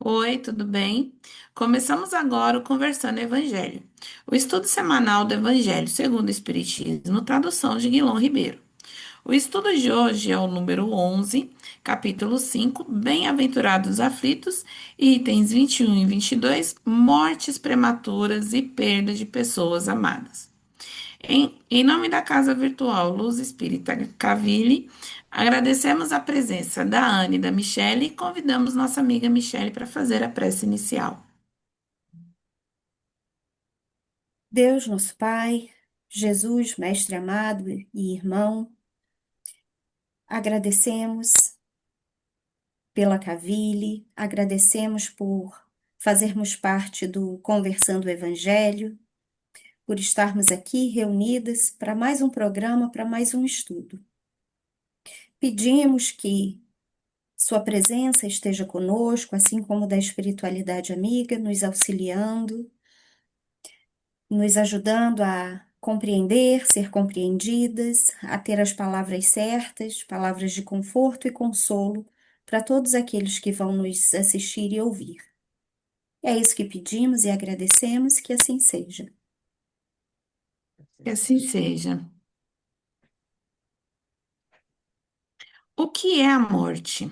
Oi, tudo bem? Começamos agora o Conversando Evangelho, o estudo semanal do Evangelho segundo o Espiritismo, tradução de Guilom Ribeiro. O estudo de hoje é o número 11, capítulo 5, Bem-aventurados os aflitos, itens 21 e 22, mortes prematuras e perda de pessoas amadas. Em nome da Casa Virtual Luz Espírita Caville, agradecemos a presença da Anne e da Michele e convidamos nossa amiga Michele para fazer a prece inicial. Deus, nosso Pai, Jesus, Mestre amado e irmão, agradecemos pela Cavile, agradecemos por fazermos parte do Conversando o Evangelho, por estarmos aqui reunidas para mais um programa, para mais um estudo. Pedimos que Sua presença esteja conosco, assim como da espiritualidade amiga, nos auxiliando, nos ajudando a compreender, ser compreendidas, a ter as palavras certas, palavras de conforto e consolo para todos aqueles que vão nos assistir e ouvir. É isso que pedimos e agradecemos, que assim seja. Que assim seja. O que é a morte?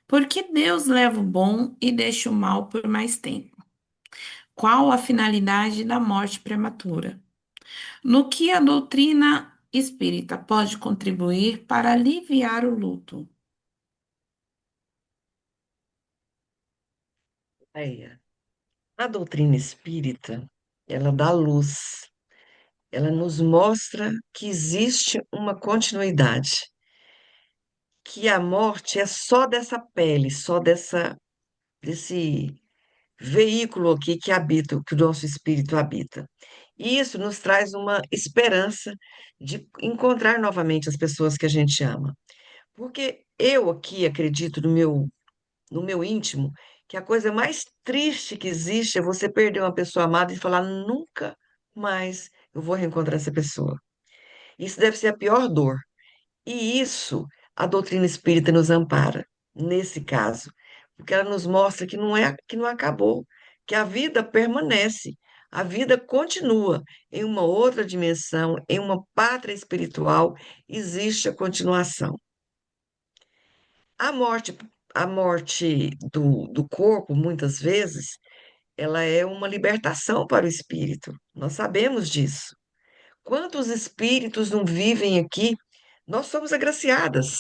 Por que Deus leva o bom e deixa o mal por mais tempo? Qual a finalidade da morte prematura? No que a doutrina espírita pode contribuir para aliviar o luto? Aí, a doutrina espírita, ela dá luz, ela nos mostra que existe uma continuidade, que a morte é só dessa pele, desse veículo aqui que habita, que o nosso espírito habita. E isso nos traz uma esperança de encontrar novamente as pessoas que a gente ama. Porque eu aqui acredito no meu íntimo, que a coisa mais triste que existe é você perder uma pessoa amada e falar nunca mais eu vou reencontrar essa pessoa. Isso deve ser a pior dor. E isso a doutrina espírita nos ampara, nesse caso, porque ela nos mostra que não acabou, que a vida permanece, a vida continua em uma outra dimensão, em uma pátria espiritual, existe a continuação. A morte, a morte do corpo, muitas vezes, ela é uma libertação para o espírito. Nós sabemos disso. Quantos espíritos não vivem aqui? Nós somos agraciadas.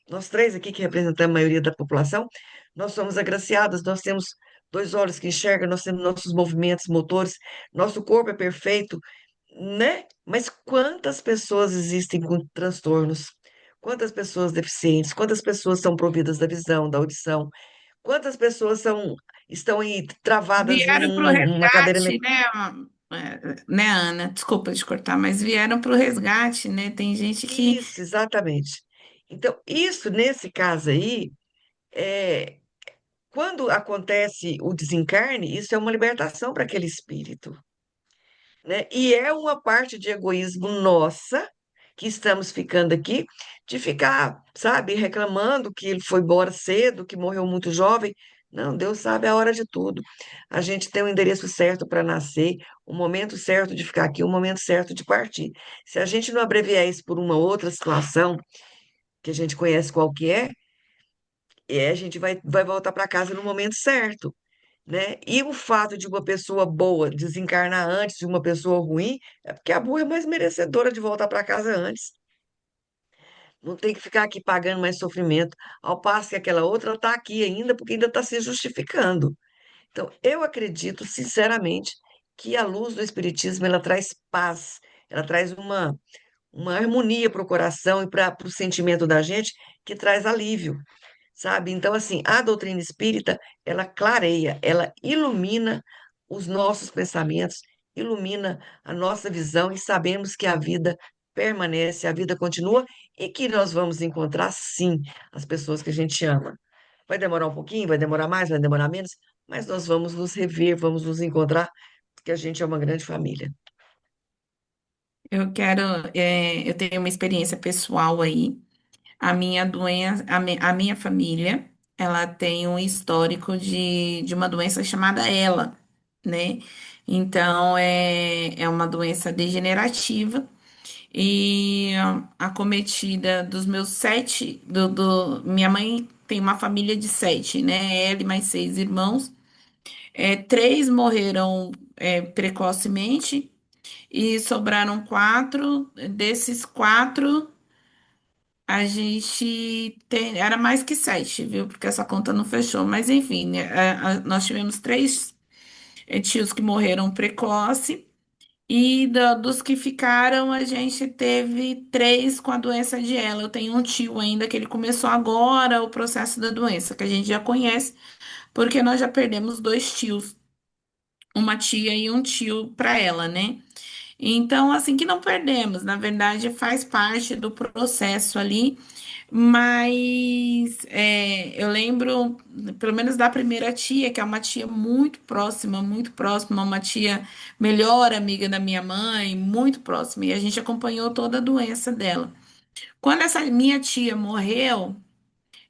Nós três aqui que representamos a maioria da população, nós somos agraciadas, nós temos dois olhos que enxergam, nós temos nossos movimentos motores, nosso corpo é perfeito, né? Mas quantas pessoas existem com transtornos? Quantas pessoas deficientes? Quantas pessoas são providas da visão, da audição? Quantas pessoas estão aí travadas Vieram para o numa cadeira resgate, né, né, Ana? Desculpa te cortar, mas vieram para o resgate, né? Tem gente que Isso, exatamente. Então, isso, nesse caso aí, é, quando acontece o desencarne, isso é uma libertação para aquele espírito, né? E é uma parte de egoísmo nossa, que estamos ficando aqui, de ficar, sabe, reclamando que ele foi embora cedo, que morreu muito jovem. Não, Deus sabe a hora de tudo. A gente tem o endereço certo para nascer, o momento certo de ficar aqui, o momento certo de partir. Se a gente não abreviar isso por uma outra situação, que a gente conhece qual que a gente vai voltar para casa no momento certo, né? E o fato de uma pessoa boa desencarnar antes de uma pessoa ruim é porque a boa é mais merecedora de voltar para casa antes. Não tem que ficar aqui pagando mais sofrimento, ao passo que aquela outra está aqui ainda porque ainda está se justificando. Então, eu acredito, sinceramente, que a luz do Espiritismo ela traz paz, ela traz uma harmonia para o coração e para o sentimento da gente que traz alívio, sabe? Então, assim, a doutrina espírita, ela clareia, ela ilumina os nossos pensamentos, ilumina a nossa visão e sabemos que a vida permanece, a vida continua e que nós vamos encontrar, sim, as pessoas que a gente ama. Vai demorar um pouquinho, vai demorar mais, vai demorar menos, mas nós vamos nos rever, vamos nos encontrar, porque a gente é uma grande família. eu quero, eu tenho uma experiência pessoal aí. A minha doença, a minha família. ela tem um histórico de uma doença chamada ELA, né? Então, é uma doença degenerativa e acometida dos meus sete, minha mãe tem uma família de sete, né? Ela e mais seis irmãos. Três morreram, precocemente e sobraram quatro. Desses quatro, a gente era mais que sete, viu? Porque essa conta não fechou. Mas enfim, né? Nós tivemos três tios que morreram precoce. E dos que ficaram, a gente teve três com a doença de ela. Eu tenho um tio ainda que ele começou agora o processo da doença, que a gente já conhece, porque nós já perdemos dois tios, uma tia e um tio para ela, né? Então, assim que não perdemos, na verdade, faz parte do processo ali, mas eu lembro, pelo menos da primeira tia, que é uma tia muito próxima, uma tia melhor amiga da minha mãe, muito próxima, e a gente acompanhou toda a doença dela. Quando essa minha tia morreu,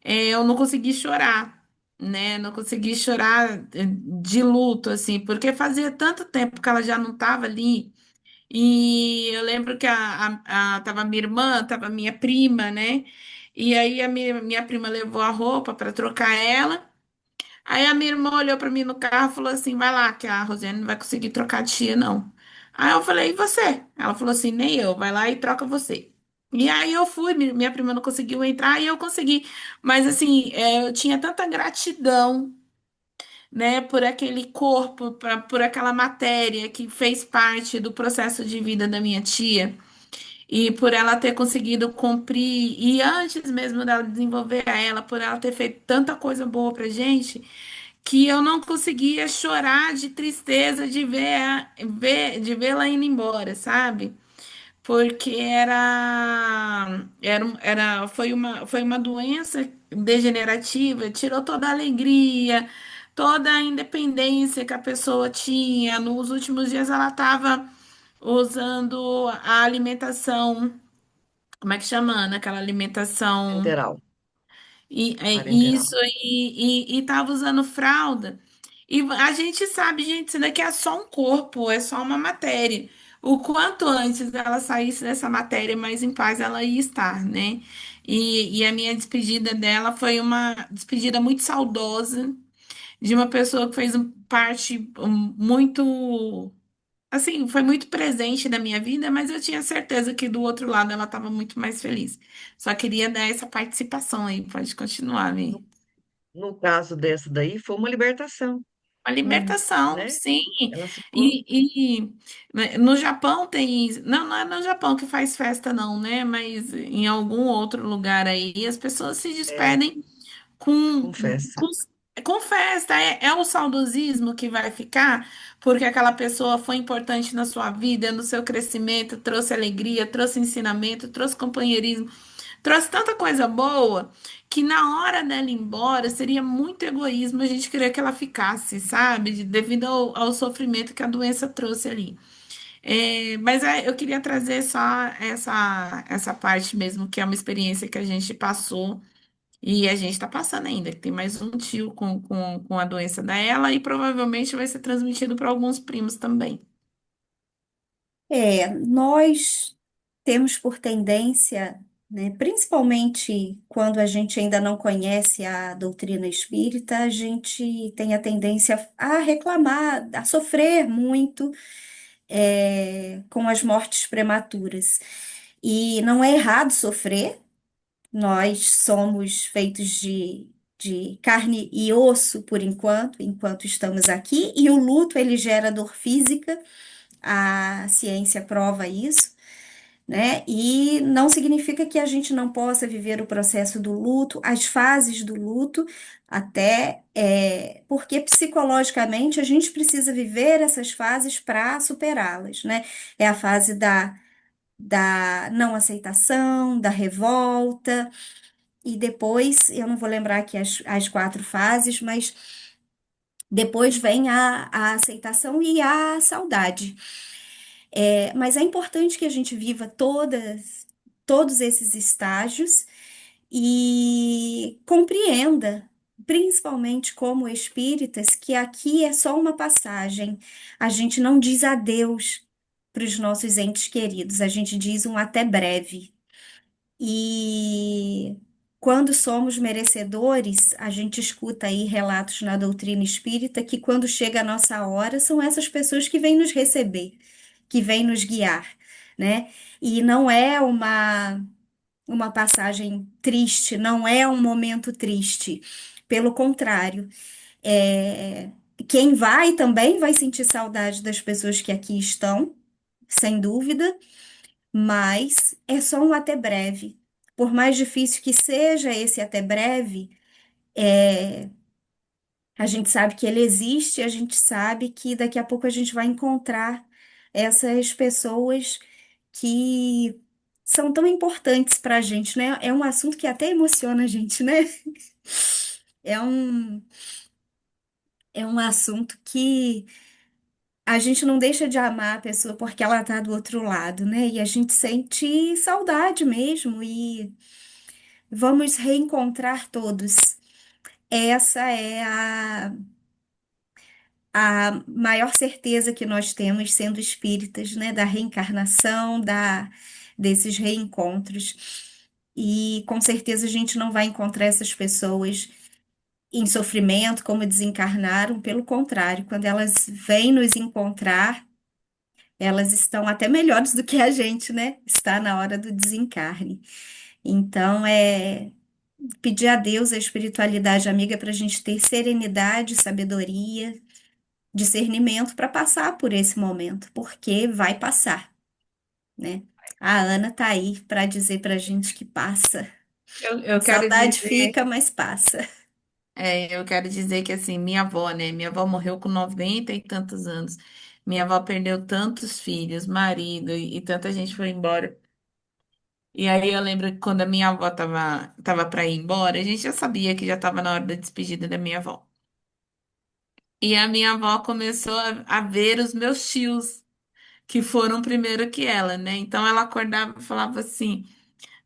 eu não consegui chorar, né? Não consegui chorar de luto, assim, porque fazia tanto tempo que ela já não estava ali. E eu lembro que tava minha irmã, tava minha prima, né? E aí a minha prima levou a roupa para trocar ela. Aí a minha irmã olhou para mim no carro e falou assim: vai lá, que a Rosiane não vai conseguir trocar de tia, não. Aí eu falei: e você? Ela falou assim: nem eu, vai lá e troca você. E aí eu fui, minha prima não conseguiu entrar e eu consegui. Mas assim, eu tinha tanta gratidão, né, por aquele corpo, por aquela matéria que fez parte do processo de vida da minha tia, e por ela ter conseguido cumprir, e antes mesmo dela desenvolver a ela, por ela ter feito tanta coisa boa pra gente, que eu não conseguia chorar de tristeza de de vê-la indo embora, sabe? Porque foi uma doença degenerativa, tirou toda a alegria, toda a independência que a pessoa tinha. Nos últimos dias ela estava usando a alimentação, como é que chama, Ana? Aquela alimentação Enteral, parenteral. isso, e tava usando fralda. E a gente sabe, gente, isso daqui é só um corpo, é só uma matéria. O quanto antes ela saísse dessa matéria, mais em paz ela ia estar, né? E a minha despedida dela foi uma despedida muito saudosa, de uma pessoa que fez parte muito, assim, foi muito presente na minha vida, mas eu tinha certeza que do outro lado ela estava muito mais feliz. Só queria dar essa participação aí, pode continuar, Vi. No, no caso dessa daí, foi uma libertação, Uma libertação, né? sim. Ela ficou Né, no Japão tem. Não, não é no Japão que faz festa, não, né? Mas em algum outro lugar aí, as pessoas se é, despedem com, com festa. com, com festa. É o saudosismo que vai ficar, porque aquela pessoa foi importante na sua vida, no seu crescimento, trouxe alegria, trouxe ensinamento, trouxe companheirismo. Trouxe tanta coisa boa que na hora dela ir embora seria muito egoísmo a gente querer que ela ficasse, sabe? Devido ao sofrimento que a doença trouxe ali. Mas eu queria trazer só essa parte mesmo, que é uma experiência que a gente passou e a gente está passando ainda, que tem mais um tio com a doença dela e provavelmente vai ser transmitido para alguns primos também. Nós temos por tendência, né, principalmente quando a gente ainda não conhece a doutrina espírita, a gente tem a tendência a reclamar, a sofrer muito, com as mortes prematuras. E não é errado sofrer, nós somos feitos de carne e osso por enquanto estamos aqui, e o luto ele gera dor física, a ciência prova isso, né? E não significa que a gente não possa viver o processo do luto, as fases do luto, até porque psicologicamente a gente precisa viver essas fases para superá-las, né? É a fase da não aceitação, da revolta, e depois, eu não vou lembrar aqui as quatro fases, mas depois vem a aceitação e a saudade. Mas é importante que a gente viva todos esses estágios e compreenda. principalmente como espíritas, que aqui é só uma passagem. A gente não diz adeus para os nossos entes queridos, a gente diz um até breve. E quando somos merecedores, a gente escuta aí relatos na doutrina espírita que quando chega a nossa hora, são essas pessoas que vêm nos receber, que vêm nos guiar, né? E não é uma passagem triste, não é um momento triste. Pelo contrário, é, quem vai também vai sentir saudade das pessoas que aqui estão, sem dúvida, mas é só um até breve. Por mais difícil que seja esse até breve, a gente sabe que ele existe, a gente sabe que daqui a pouco a gente vai encontrar essas pessoas que são tão importantes para a gente, né? É um assunto que até emociona a gente, né? É um, é um assunto que a gente não deixa de amar a pessoa porque ela tá do outro lado, né? E a gente sente saudade mesmo e vamos reencontrar todos. Essa é a maior certeza que nós temos sendo espíritas, né? Da reencarnação, desses reencontros. E com certeza a gente não vai encontrar essas pessoas em sofrimento, como desencarnaram, pelo contrário, quando elas vêm nos encontrar, elas estão até melhores do que a gente, né? Está na hora do desencarne. Então, pedir a Deus, a espiritualidade amiga, para a gente ter serenidade, sabedoria, discernimento para passar por esse momento, porque vai passar, né? A Ana tá aí para dizer para a gente que passa. Eu quero Saudade dizer, fica, mas passa. eu quero dizer que assim, minha avó, né? Minha avó morreu com 90 e tantos anos. Minha avó perdeu tantos filhos, marido e tanta gente foi embora. E aí eu lembro que quando a minha avó tava para ir embora, a gente já sabia que já tava na hora da despedida da minha avó. E a minha avó começou a ver os meus tios, que foram primeiro que ela, né? Então ela acordava e falava assim: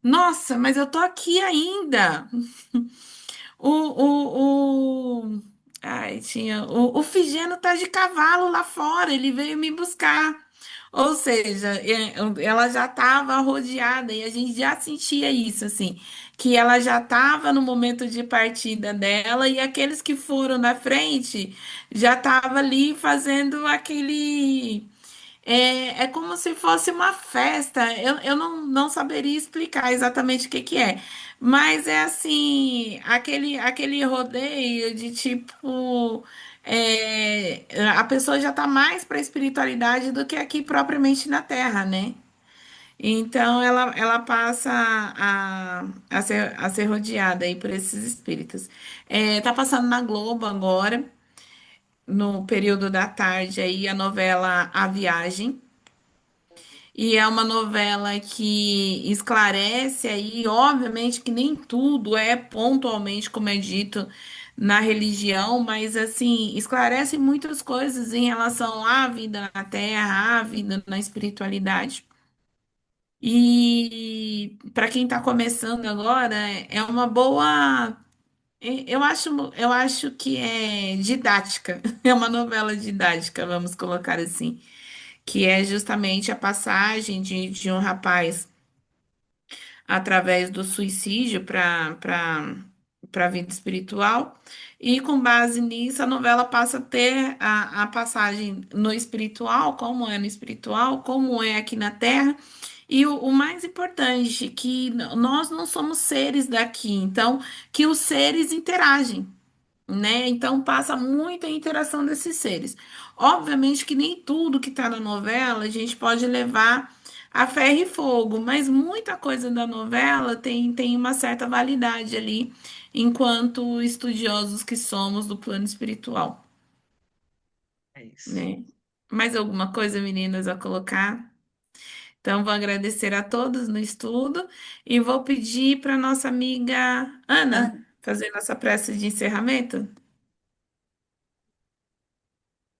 Nossa, mas eu tô aqui ainda. Ai, tinha. O Figeno tá de cavalo lá fora, ele veio me buscar. Ou seja, ela já estava rodeada e a gente já sentia isso, assim, que ela já estava no momento de partida dela e aqueles que foram na frente já estavam ali fazendo aquele. É como se fosse uma festa. Eu não saberia explicar exatamente o que que é. Mas é assim, aquele rodeio de tipo. A pessoa já está mais para a espiritualidade do que aqui propriamente na Terra, né? Então ela passa a ser rodeada aí por esses espíritos. Tá passando na Globo agora, no período da tarde aí, a novela A Viagem. E é uma novela que esclarece aí, obviamente que nem tudo é pontualmente como é dito na religião, mas assim, esclarece muitas coisas em relação à vida na Terra, à vida na espiritualidade. E para quem está começando agora, é uma boa, eu acho que é didática, é uma novela didática, vamos colocar assim, que é justamente a passagem de um rapaz através do suicídio para a vida espiritual. E com base nisso, a novela passa a ter a passagem no espiritual, como é no espiritual, como é aqui na Terra. E o mais importante, que nós não somos seres daqui, então, que os seres interagem, né? Então passa muita interação desses seres. Obviamente que nem tudo que está na novela a gente pode levar a ferro e fogo, mas muita coisa da novela tem uma certa validade ali, enquanto estudiosos que somos do plano espiritual, É isso. né? Mais alguma coisa, meninas, a colocar? Então, vou agradecer a todos no estudo e vou pedir para nossa amiga Ana Ana, fazer nossa prece de encerramento.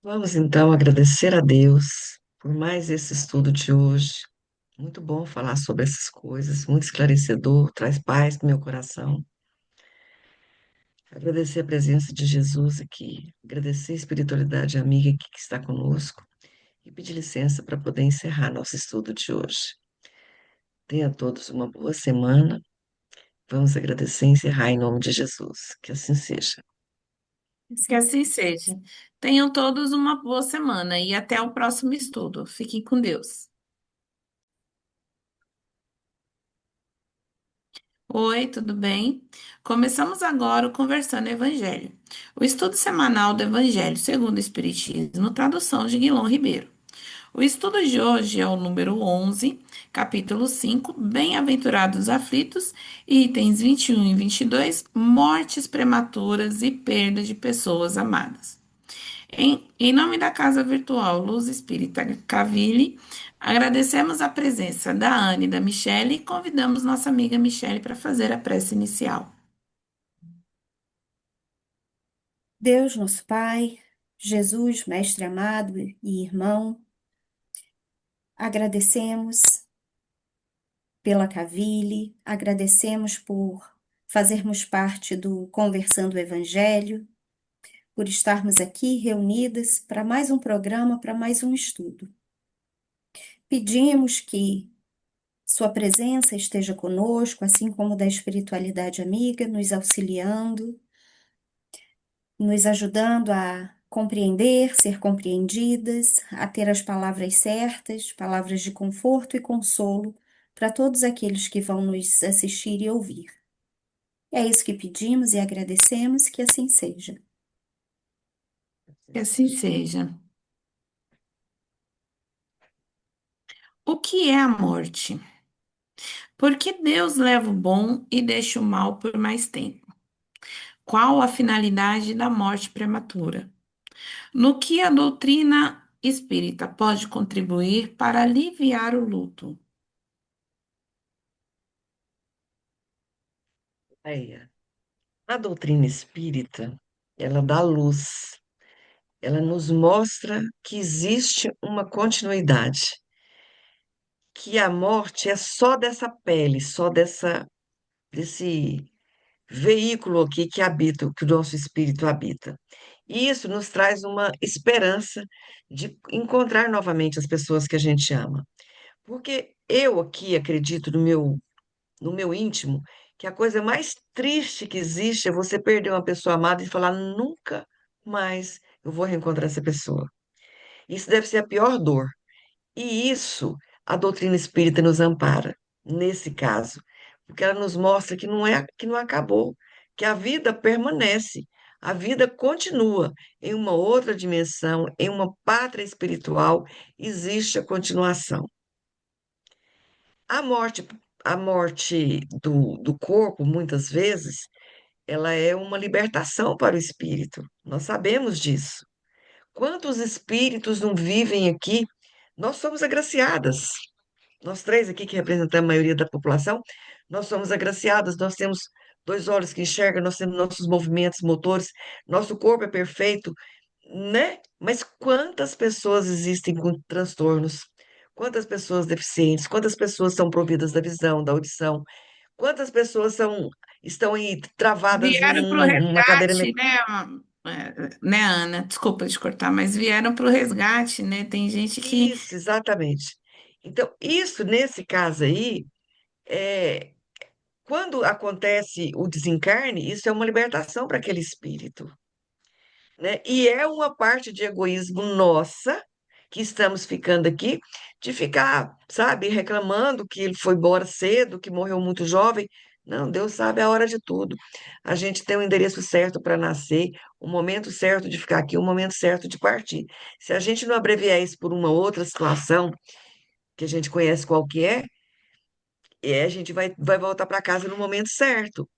Vamos então agradecer a Deus por mais esse estudo de hoje. Muito bom falar sobre essas coisas, muito esclarecedor, traz paz no meu coração. agradecer a presença de Jesus aqui, agradecer a espiritualidade amiga aqui que está conosco e pedir licença para poder encerrar nosso estudo de hoje. Tenha todos uma boa semana. Vamos agradecer e encerrar em nome de Jesus. Que assim seja. Que Assim assim seja. seja. Tenham todos uma boa semana e até o próximo estudo. Fiquem com Deus. Oi, tudo bem? Começamos agora o Conversando Evangelho, o estudo semanal do Evangelho segundo o Espiritismo, tradução de Guilom Ribeiro. O estudo de hoje é o número 11, capítulo 5, Bem-aventurados os aflitos, itens 21 e 22, mortes prematuras e perda de pessoas amadas. Em nome da Casa Virtual Luz Espírita Caville, agradecemos a presença da Anne e da Michele e convidamos nossa amiga Michele para fazer a prece inicial. Deus, nosso Pai, Jesus, Mestre amado e irmão, agradecemos pela Cavile, agradecemos por fazermos parte do Conversando o Evangelho, por estarmos aqui reunidas para mais um programa, para mais um estudo. Pedimos que Sua presença esteja conosco, assim como da espiritualidade amiga, nos auxiliando, nos ajudando a compreender, ser compreendidas, a ter as palavras certas, palavras de conforto e consolo para todos aqueles que vão nos assistir e ouvir. É isso que pedimos e agradecemos, que assim seja. Que assim seja. O que é a morte? Por que Deus leva o bom e deixa o mal por mais tempo? Qual a finalidade da morte prematura? No que a doutrina espírita pode contribuir para aliviar o luto? Aí, a doutrina espírita, ela dá luz, ela nos mostra que existe uma continuidade, que a morte é só dessa pele, só desse veículo aqui que habita, que o nosso espírito habita. E isso nos traz uma esperança de encontrar novamente as pessoas que a gente ama. Porque eu aqui acredito no meu íntimo que a coisa mais triste que existe é você perder uma pessoa amada e falar nunca mais eu vou reencontrar essa pessoa. Isso deve ser a pior dor. E isso a doutrina espírita nos ampara, nesse caso, porque ela nos mostra que não acabou, que a vida permanece, a vida continua em uma outra dimensão, em uma pátria espiritual, existe a continuação. A morte, a morte do corpo, muitas vezes, ela é uma libertação para o espírito. Nós sabemos disso. Quantos espíritos não vivem aqui? Nós somos agraciadas. Nós três aqui que representamos a maioria da população, nós somos agraciadas, nós temos dois olhos que enxergam, nós temos nossos movimentos motores, nosso corpo é perfeito, né? Mas quantas pessoas existem com transtornos? Quantas pessoas deficientes? Quantas pessoas são providas da visão, da audição? Quantas pessoas estão aí travadas Vieram para o numa cadeira resgate, né, né, Ana? Desculpa te cortar, mas vieram para o resgate, né? Tem gente que Isso, exatamente. Então, isso, nesse caso aí, é, quando acontece o desencarne, isso é uma libertação para aquele espírito, né? E é uma parte de egoísmo nossa, que estamos ficando aqui, de ficar, sabe, reclamando que ele foi embora cedo, que morreu muito jovem. Não, Deus sabe a hora de tudo. A gente tem o endereço certo para nascer, o momento certo de ficar aqui, o momento certo de partir. Se a gente não abreviar isso por uma outra situação, que a gente conhece qual que a gente vai voltar para casa no momento certo,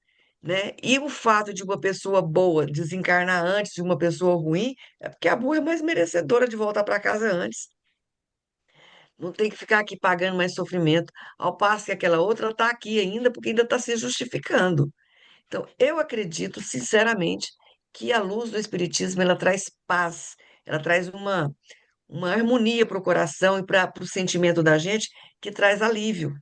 né? E o fato de uma pessoa boa desencarnar antes de uma pessoa ruim é porque a boa é mais merecedora de voltar para casa antes. Não tem que ficar aqui pagando mais sofrimento, ao passo que aquela outra está aqui ainda porque ainda está se justificando. Então, eu acredito, sinceramente, que a luz do Espiritismo ela traz paz, ela traz uma harmonia para o coração e para o sentimento da gente que traz alívio,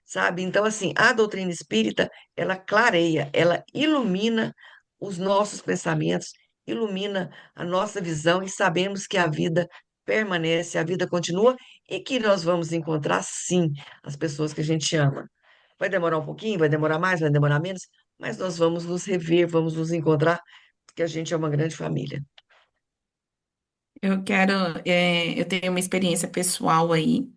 sabe? Então, assim, a doutrina espírita, ela clareia, ela ilumina os nossos pensamentos, ilumina a nossa visão e sabemos que a vida permanece, a vida continua e que nós vamos encontrar, sim, as pessoas que a gente ama. Vai demorar um pouquinho, vai demorar mais, vai demorar menos, mas nós vamos nos rever, vamos nos encontrar, porque a gente é uma grande família. Eu quero, eu tenho uma experiência pessoal aí.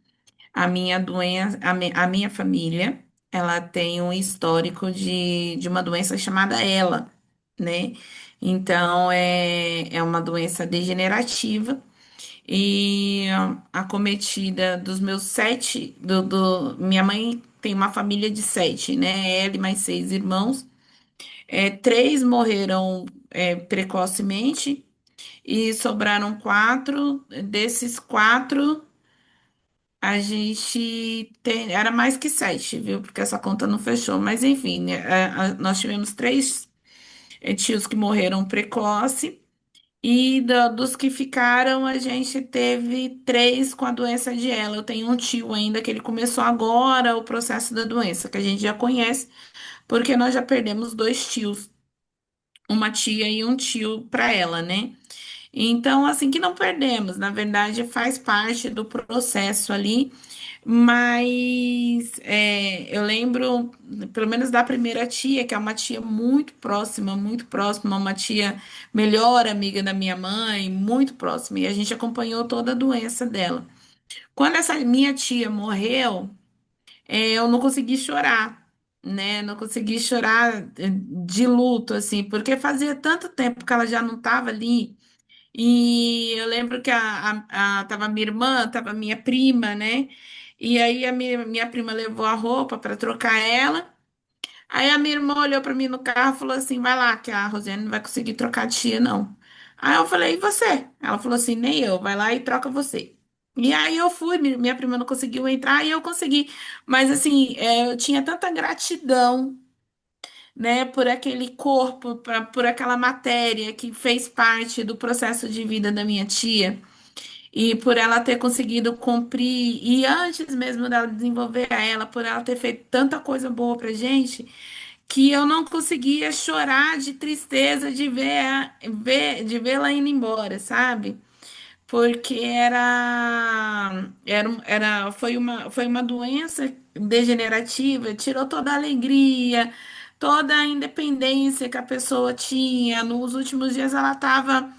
A minha doença, a minha família, ela tem um histórico de uma doença chamada ELA, né? Então, é uma doença degenerativa e acometida dos meus sete, minha mãe tem uma família de sete, né? Ela e mais seis irmãos. Três morreram, precocemente e sobraram quatro. Desses quatro, a gente tem, era mais que sete, viu? Porque essa conta não fechou. Mas enfim, né, nós tivemos três tios que morreram precoce. E dos que ficaram, a gente teve três com a doença de ela. Eu tenho um tio ainda que ele começou agora o processo da doença, que a gente já conhece, porque nós já perdemos dois tios, uma tia e um tio para ela, né? Então, assim que não perdemos, na verdade, faz parte do processo ali, mas eu lembro, pelo menos da primeira tia, que é uma tia muito próxima, uma tia melhor amiga da minha mãe, muito próxima, e a gente acompanhou toda a doença dela. Quando essa minha tia morreu, eu não consegui chorar, né? Não consegui chorar de luto, assim, porque fazia tanto tempo que ela já não estava ali. E eu lembro que tava minha irmã, tava minha prima, né? E aí a minha prima levou a roupa para trocar ela. Aí a minha irmã olhou para mim no carro e falou assim: vai lá, que a Rosiane não vai conseguir trocar de tia, não. Aí eu falei: e você? Ela falou assim: nem eu, vai lá e troca você. E aí eu fui, minha prima não conseguiu entrar e eu consegui. Mas assim, eu tinha tanta gratidão, né, por aquele corpo, por aquela matéria que fez parte do processo de vida da minha tia, e por ela ter conseguido cumprir, e antes mesmo dela desenvolver a ela, por ela ter feito tanta coisa boa pra gente, que eu não conseguia chorar de tristeza de de vê-la indo embora, sabe? Porque foi uma doença degenerativa, tirou toda a alegria, toda a independência que a pessoa tinha. Nos últimos dias ela estava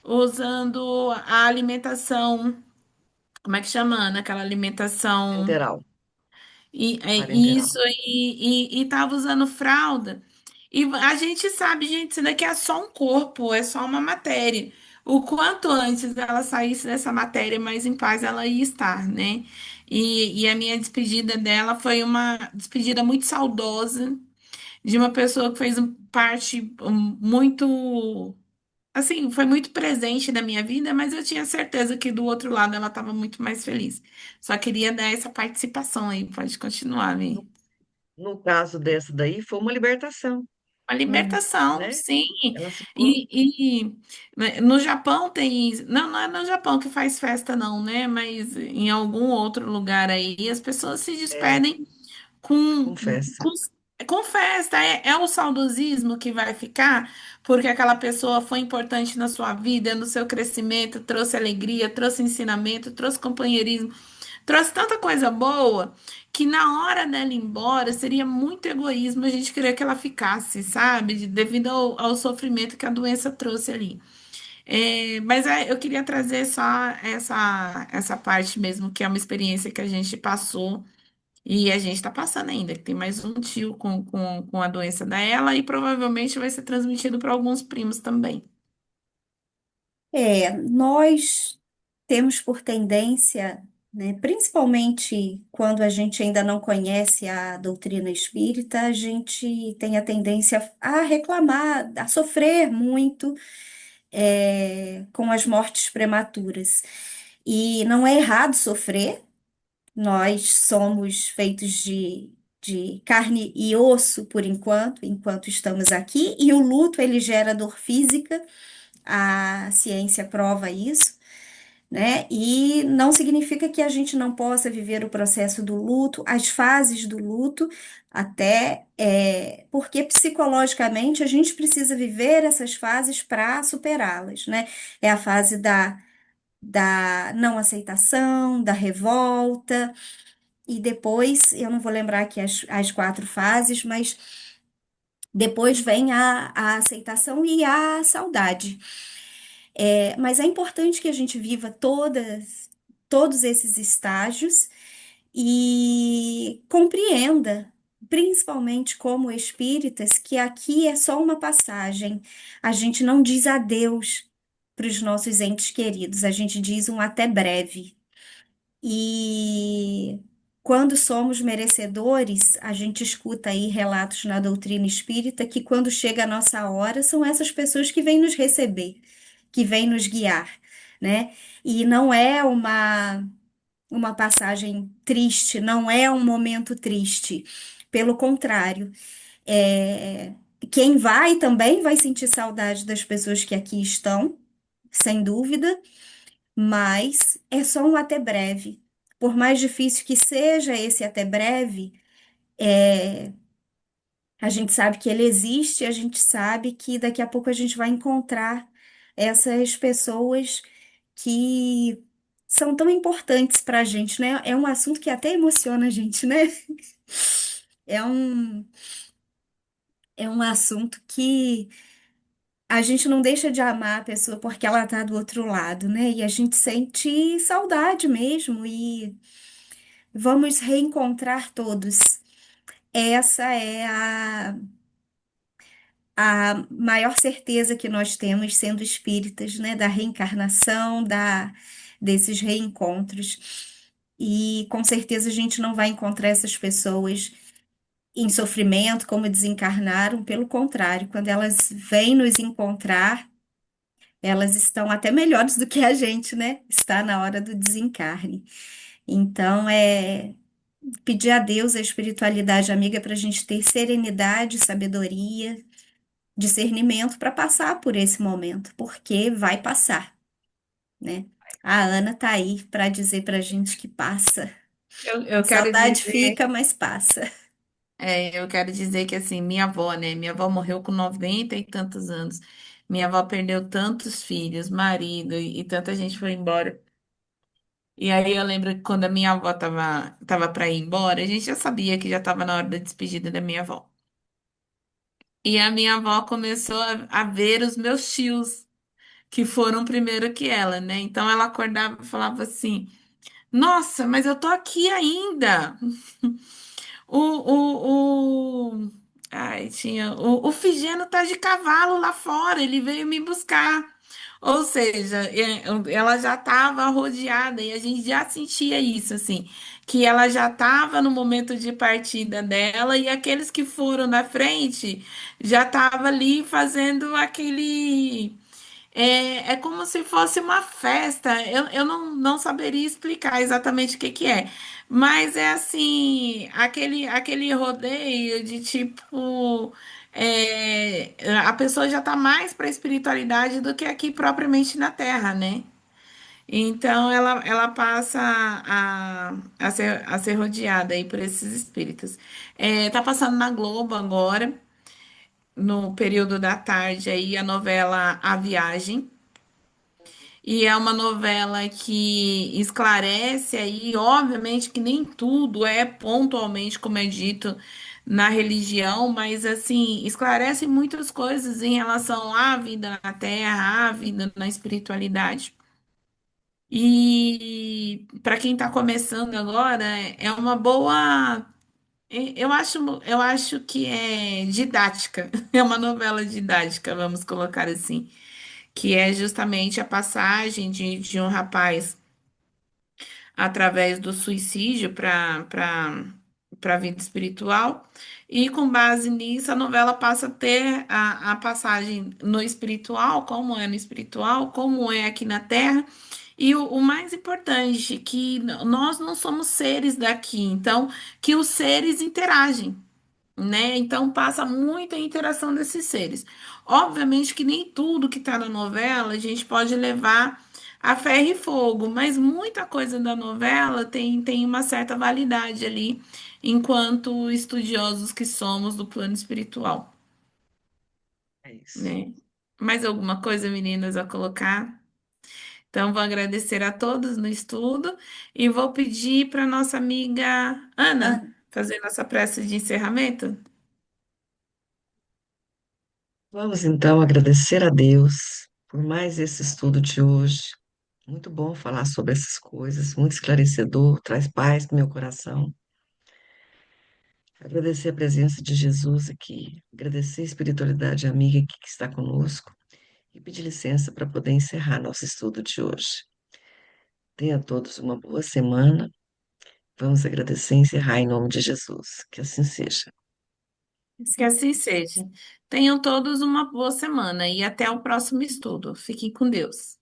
usando a alimentação, como é que chama, Ana? Aquela alimentação Enteral, e, parenteral. isso, e tava usando fralda. E a gente sabe, gente, isso daqui é só um corpo, é só uma matéria. O quanto antes ela saísse dessa matéria, mais em paz ela ia estar, né? E a minha despedida dela foi uma despedida muito saudosa, de uma pessoa que fez parte muito, assim, foi muito presente na minha vida, mas eu tinha certeza que do outro lado ela estava muito mais feliz. Só queria dar essa participação aí, pode continuar, No, Mi. no caso dessa daí, foi uma libertação, Uma libertação, né? sim. Ela ficou Né, no Japão tem. Não, não é no Japão que faz festa, não, né? Mas em algum outro lugar aí, as pessoas se é, despedem com, com festa. com, com festa. É o saudosismo que vai ficar, porque aquela pessoa foi importante na sua vida, no seu crescimento, trouxe alegria, trouxe ensinamento, trouxe companheirismo. Trouxe tanta coisa boa que na hora dela ir embora seria muito egoísmo a gente querer que ela ficasse, sabe? Devido ao sofrimento que a doença trouxe ali. Mas eu queria trazer só essa parte mesmo, que é uma experiência que a gente passou e a gente está passando ainda, que tem mais um tio com a doença dela e provavelmente vai ser transmitido para alguns primos também. Nós temos por tendência, né, principalmente quando a gente ainda não conhece a doutrina espírita, a gente tem a tendência a reclamar, a sofrer muito, com as mortes prematuras. E não é errado sofrer, nós somos feitos de carne e osso por enquanto estamos aqui, e o luto ele gera dor física, a ciência prova isso. né? E não significa que a gente não possa viver o processo do luto, as fases do luto, até porque psicologicamente a gente precisa viver essas fases para superá-las, né? É a fase da não aceitação, da revolta, e depois, eu não vou lembrar aqui as quatro fases, mas depois vem a aceitação e a saudade. Mas é importante que a gente viva todos esses estágios e compreenda, principalmente como espíritas, que aqui é só uma passagem. A gente não diz adeus para os nossos entes queridos, a gente diz um até breve. E quando somos merecedores, a gente escuta aí relatos na doutrina espírita que quando chega a nossa hora, são essas pessoas que vêm nos receber, que vêm nos guiar, né? E não é uma passagem triste, não é um momento triste. Pelo contrário, é, quem vai também vai sentir saudade das pessoas que aqui estão, sem dúvida, mas é só um até breve. Por mais difícil que seja esse até breve, a gente sabe que ele existe, a gente sabe que daqui a pouco a gente vai encontrar essas pessoas que são tão importantes para a gente, né? É um assunto que até emociona a gente, né? É um, é um assunto que a gente não deixa de amar a pessoa porque ela tá do outro lado, né? E a gente sente saudade mesmo e vamos reencontrar todos. Essa é a maior certeza que nós temos sendo espíritas, né? Da reencarnação, desses reencontros. E com certeza a gente não vai encontrar essas pessoas em sofrimento, como desencarnaram, pelo contrário, quando elas vêm nos encontrar, elas estão até melhores do que a gente, né? Está na hora do desencarne. Então, pedir a Deus, a espiritualidade amiga, para a gente ter serenidade, sabedoria, discernimento para passar por esse momento, porque vai passar, né? A Ana tá aí para dizer para a gente que passa. Eu quero Saudade dizer, fica, mas passa. eu quero dizer que assim, minha avó, né? Minha avó morreu com 90 e tantos anos. Minha avó perdeu tantos filhos, marido e tanta gente foi embora. E aí eu lembro que quando a minha avó tava para ir embora, a gente já sabia que já tava na hora da despedida da minha avó. E a minha avó começou a ver os meus tios, que foram primeiro que ela, né? Então ela acordava e falava assim: Nossa, mas eu tô aqui ainda. Ai, tinha. O Figeno tá de cavalo lá fora, ele veio me buscar. Ou seja, ela já estava rodeada e a gente já sentia isso, assim, que ela já estava no momento de partida dela e aqueles que foram na frente já estavam ali fazendo aquele. É como se fosse uma festa. Eu não saberia explicar exatamente o que que é. Mas é assim, aquele rodeio de tipo. A pessoa já está mais para a espiritualidade do que aqui propriamente na Terra, né? Então ela passa a ser rodeada aí por esses espíritos. Tá passando na Globo agora, no período da tarde aí, a novela A Viagem. E é uma novela que esclarece aí, obviamente que nem tudo é pontualmente como é dito na religião, mas assim, esclarece muitas coisas em relação à vida na Terra, à vida na espiritualidade. E para quem está começando agora, é uma boa. Eu acho que é didática, é uma novela didática, vamos colocar assim, que é justamente a passagem de um rapaz através do suicídio para a vida espiritual. E com base nisso, a novela passa a ter a passagem no espiritual, como é no espiritual, como é aqui na Terra. E o mais importante, que nós não somos seres daqui, então, que os seres interagem, né? Então passa muita interação desses seres. Obviamente que nem tudo que está na novela a gente pode levar a ferro e fogo, mas muita coisa da novela tem uma certa validade ali, enquanto estudiosos que somos do plano espiritual, É isso. né? Mais alguma coisa, meninas, a colocar? Então, vou agradecer a todos no estudo e vou pedir para nossa amiga Ana Ana, fazer nossa prece de encerramento. Vamos então agradecer a Deus por mais esse estudo de hoje. Muito bom falar sobre essas coisas, muito esclarecedor, traz paz no meu coração. Agradecer a presença de Jesus aqui, agradecer a espiritualidade amiga aqui que está conosco e pedir licença para poder encerrar nosso estudo de hoje. Tenha todos uma boa semana. Vamos agradecer e encerrar em nome de Jesus. Que assim seja. Que assim seja. Tenham todos uma boa semana e até o próximo estudo. Fiquem com Deus.